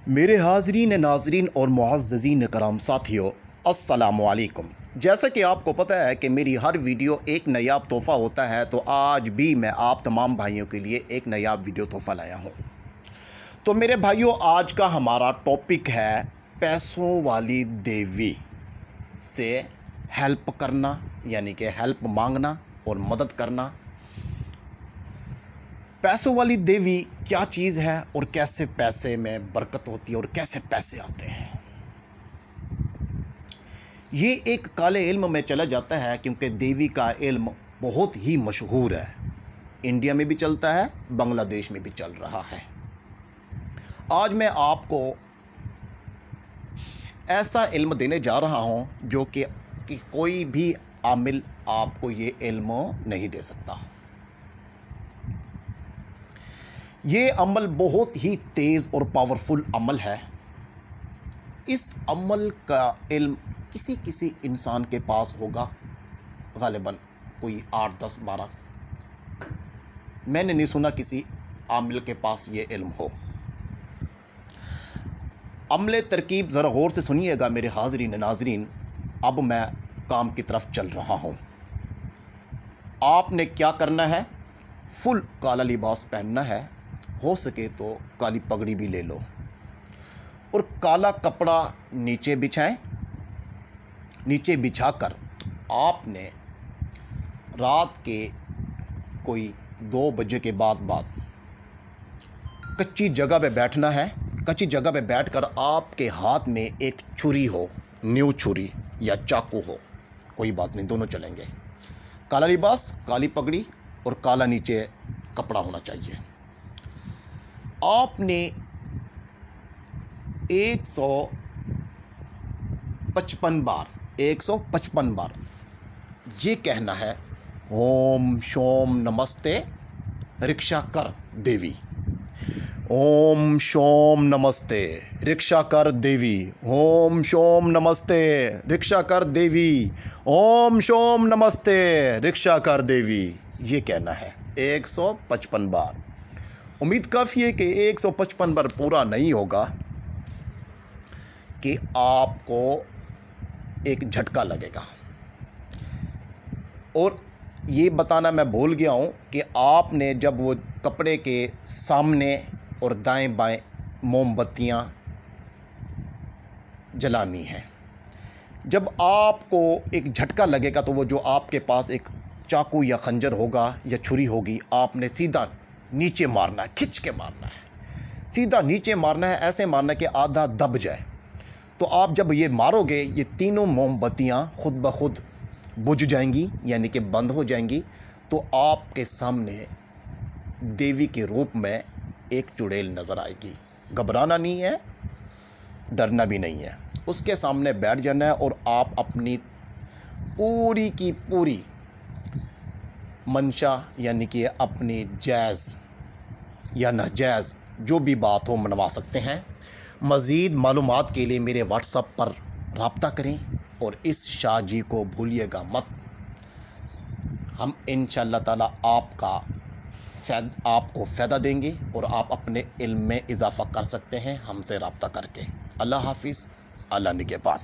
मेरे हाज़रीन नाज़रीन और मुअज़्ज़ज़ीन कराम साथियों, अस्सलामु अलैकुम। जैसा कि आपको पता है कि मेरी हर वीडियो एक नायाब तोहफ़ा होता है, तो आज भी मैं आप तमाम भाइयों के लिए एक नायाब वीडियो तोहफ़ा लाया हूँ। तो मेरे भाइयों, आज का हमारा टॉपिक है पैसों वाली देवी से हेल्प करना, यानी कि हेल्प मांगना और मदद करना। पैसों वाली देवी क्या चीज़ है और कैसे पैसे में बरकत होती है और कैसे पैसे आते हैं। ये एक काले इल्म में चला जाता है, क्योंकि देवी का इल्म बहुत ही मशहूर है। इंडिया में भी चलता है, बांग्लादेश में भी चल रहा है। आज मैं आपको ऐसा इल्म देने जा रहा हूं जो कि कोई भी आमिल आपको ये इल्म नहीं दे सकता। ये अमल बहुत ही तेज और पावरफुल अमल है। इस अमल का इल्म किसी किसी इंसान के पास होगा, गालिबन कोई 8, 10, 12। मैंने नहीं सुना किसी आमिल के पास ये इल्म हो। अमले तरकीब ज़रा गौर से सुनिएगा मेरे हाज़रीन नाज़रीन। अब मैं काम की तरफ चल रहा हूँ। आपने क्या करना है, फुल काला लिबास पहनना है, हो सके तो काली पगड़ी भी ले लो और काला कपड़ा नीचे बिछाएं। नीचे बिछाकर आपने रात के कोई 2 बजे के बाद कच्ची जगह पे बैठना है। कच्ची जगह पे बैठकर आपके हाथ में एक छुरी हो, न्यू छुरी या चाकू हो, कोई बात नहीं, दोनों चलेंगे। काला लिबास, काली पगड़ी और काला नीचे कपड़ा होना चाहिए। आपने 155 बार ये कहना है, ओम शोम नमस्ते रिक्शा कर देवी। ओम शोम नमस्ते रिक्शा कर देवी। ओम शोम नमस्ते रिक्शा कर देवी। ओम शोम नमस्ते रिक्शा कर देवी। ये कहना है 155 बार। उम्मीद काफ़ी है कि 155 बार पूरा नहीं होगा कि आपको एक झटका लगेगा। और ये बताना मैं भूल गया हूँ कि आपने जब वो कपड़े के सामने और दाएं बाएं मोमबत्तियाँ जलानी हैं। जब आपको एक झटका लगेगा तो वो जो आपके पास एक चाकू या खंजर होगा या छुरी होगी, आपने सीधा नीचे मारना है, खिंच के मारना है, सीधा नीचे मारना है। ऐसे मारना कि आधा दब जाए। तो आप जब ये मारोगे, ये तीनों मोमबत्तियाँ खुद ब खुद बुझ जाएंगी, यानी कि बंद हो जाएंगी। तो आपके सामने देवी के रूप में एक चुड़ैल नजर आएगी। घबराना नहीं है, डरना भी नहीं है। उसके सामने बैठ जाना है और आप अपनी पूरी की पूरी मंशा, यानी कि अपनी जायज़ या नाजायज़ जो भी बात हो, मनवा सकते हैं। मज़ीद मालूमात के लिए मेरे व्हाट्सएप पर राब्ता करें और इस शाह जी को भूलिएगा मत। हम इंशाअल्लाह ताला आपको फ़ायदा देंगे और आप अपने इल्म में इजाफ़ा कर सकते हैं हमसे राब्ता करके। अल्लाह हाफिज़, अल्लाह निगहबान।